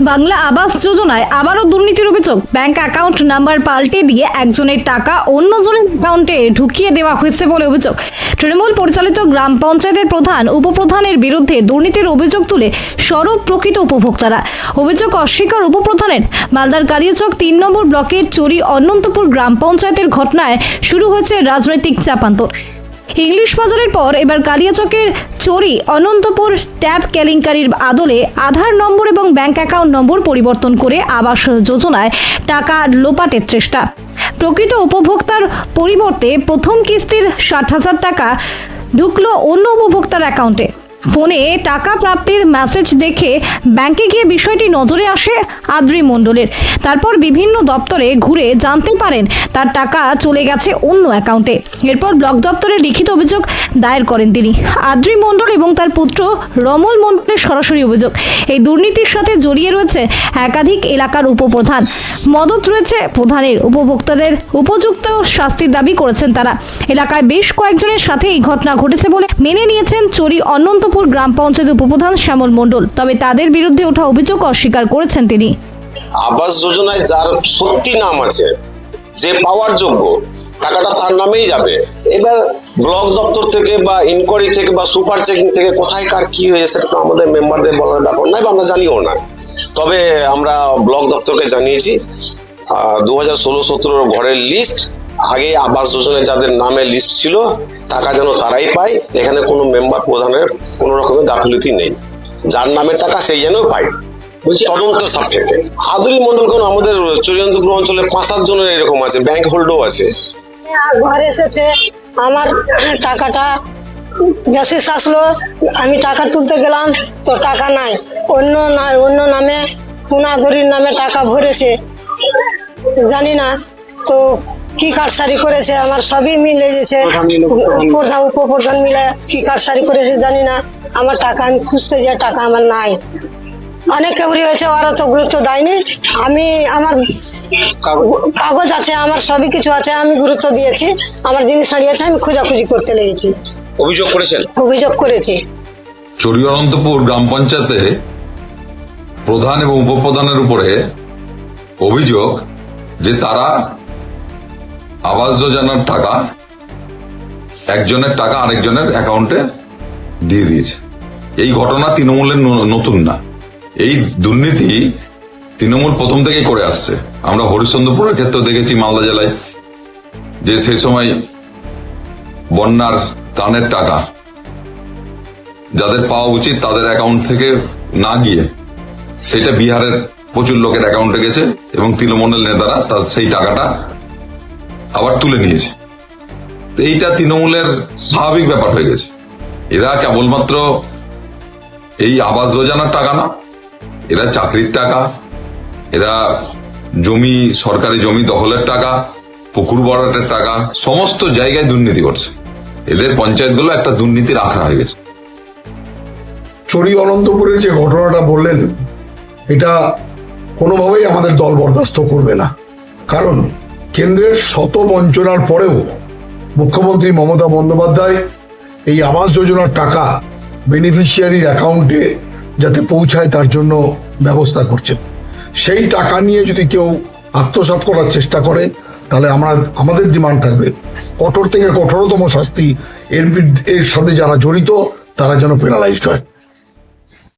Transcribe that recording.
বাংলা আবাস যোজনায় আবারও দুর্নীতির অভিযোগ। ব্যাংক অ্যাকাউন্ট নাম্বার পাল্টে দিয়ে একজনের টাকা অন্যজনের অ্যাকাউন্টে ঢুকিয়ে দেওয়া হয়েছে বলে অভিযোগ। তৃণমূল পরিচালিত গ্রাম পঞ্চায়েতের প্রধান উপপ্রধানের বিরুদ্ধে দুর্নীতির অভিযোগ তুলে সরব প্রকৃত উপভোক্তারা। অভিযোগ অস্বীকার উপপ্রধানের। মালদার কালিয়াচক ৩ নম্বর ব্লকের চরি অনন্তপুর গ্রাম পঞ্চায়েতের ঘটনায় শুরু হয়েছে রাজনৈতিক চাপান্তর। ইংলিশ বাজারের পর এবার কালিয়াচকের চরি অনন্তপুর ট্যাব কেলেঙ্কারির আদলে আধার নম্বর এবং ব্যাংক অ্যাকাউন্ট নম্বর পরিবর্তন করে আবাস যোজনায় টাকা লোপাটের চেষ্টা। প্রকৃত উপভোক্তার পরিবর্তে প্রথম কিস্তির ৬০,০০০ টাকা ঢুকলো অন্য উপভোক্তার অ্যাকাউন্টে। ফোনে টাকা প্রাপ্তির মেসেজ দেখে ব্যাংকে গিয়ে বিষয়টি নজরে আসে আদ্রি মণ্ডলের। তারপর বিভিন্ন দপ্তরে ঘুরে জানতে পারেন তার টাকা চলে গেছে অন্য অ্যাকাউন্টে। এরপর ব্লক দপ্তরে লিখিত অভিযোগ দায়ের করেন তিনি। আদ্রি মণ্ডল এবং তার পুত্র রমল মণ্ডলের সরাসরি অভিযোগ, এই দুর্নীতির সাথে জড়িয়ে রয়েছে একাধিক এলাকার উপপ্রধান। মদত রয়েছে প্রধানের। উপভোক্তাদের উপযুক্ত শাস্তির দাবি করেছেন তারা। এলাকায় বেশ কয়েকজনের সাথে এই ঘটনা ঘটেছে বলে মেনে নিয়েছেন চরি অনন্তপুর গ্রাম পঞ্চায়েত উপপ্রধান শ্যামল মণ্ডল। তবে তাদের বিরুদ্ধে ওঠা অভিযোগ অস্বীকার করেছেন তিনি। আবাস যোজনায় যার সত্যি নাম আছে, যে পাওয়ার যোগ্য, টাকাটা তার নামেই যাবে। এবার ব্লক দপ্তর থেকে বা ইনকোয়ারি থেকে বা সুপার চেকিং থেকে কোথায় কার কি হয়েছে সেটা তো আমাদের মেম্বারদের বলার ব্যাপার নয় বা আমরা জানিও না। তবে আমরা ব্লক দপ্তরকে জানিয়েছি 2016-17 ঘরের লিস্ট, আগে আবাস যোজনায় যাদের নামে লিস্ট ছিল টাকা যেন তারাই পায়। এখানে কোনো মেম্বার প্রধানের কোনো রকমের গাফিলতি নেই, যার নামে টাকা সেই যেন পায়। বলছি তদন্ত সাপেক্ষে আদুরি মন্ডল কোন আমাদের চরিয়ান্তপুর অঞ্চলে 5-7 জনের এরকম আছে, ব্যাংক হোল্ডও আছে। ঘরে এসেছে, আমার টাকাটা মেসেজ আসলো, আমি টাকা তুলতে গেলাম তো টাকা নাই, অন্য নামে পুনাগরির নামে টাকা ভরেছে, জানি না তো কি কারসারি করেছে। আমার সবই মিলে গেছে, প্রধান উপপ্রধান মিলে কি কারসারি করেছে জানি না। আমার টাকা আমি খুঁজতে যাই, টাকা আমার নাই। অনেক কেউরি হয়েছে, ওরা তো গুরুত্ব দেয়নি। আমি আমার কাগজ আছে, আমার সবই কিছু আছে, আমি গুরুত্ব দিয়েছি। আমার জিনিস হারিয়েছে, আমি খোঁজাখুঁজি করতে লেগেছি। অভিযোগ করেছেন? অভিযোগ করেছি। চরি অনন্তপুর গ্রাম পঞ্চায়েতে প্রধান এবং উপপ্রধানের উপরে অভিযোগ যে তারা আবাস যোজনার টাকা একজনের টাকা আরেকজনের অ্যাকাউন্টে দিয়ে দিয়েছে। এই ঘটনা তৃণমূলের নতুন না, এই দুর্নীতি তৃণমূল প্রথম থেকেই করে আসছে। আমরা হরিশ্চন্দ্রপুরের ক্ষেত্রে দেখেছি, মালদা জেলায়, যে সেই সময় বন্যার ত্রাণের টাকা যাদের পাওয়া উচিত তাদের অ্যাকাউন্ট থেকে না গিয়ে সেটা বিহারের প্রচুর লোকের অ্যাকাউন্টে গেছে এবং তৃণমূলের নেতারা সেই টাকাটা আবার তুলে নিয়েছে। তো এইটা তৃণমূলের স্বাভাবিক ব্যাপার হয়ে গেছে। এরা কেবলমাত্র এই আবাস যোজনার টাকা না, এরা চাকরির টাকা, এরা জমি, সরকারি জমি দখলের টাকা, পুকুর ভরাটের টাকা, সমস্ত জায়গায় দুর্নীতি করছে। এদের পঞ্চায়েতগুলো একটা দুর্নীতির আখড়া হয়ে গেছে। চরি অনন্তপুরের যে ঘটনাটা বললেন, এটা কোনোভাবেই আমাদের দল বরদাস্ত করবে না। কারণ কেন্দ্রের শত বঞ্চনার পরেও মুখ্যমন্ত্রী মমতা বন্দ্যোপাধ্যায় এই আবাস যোজনার টাকা বেনিফিশিয়ারির অ্যাকাউন্টে যাতে পৌঁছায় তার জন্য ব্যবস্থা করছেন। সেই টাকা নিয়ে যদি কেউ আত্মসাৎ করার চেষ্টা করে তাহলে আমাদের ডিমান্ড থাকবে কঠোর থেকে কঠোরতম শাস্তি। এর সাথে যারা জড়িত তারা যেন পেনালাইজড হয়।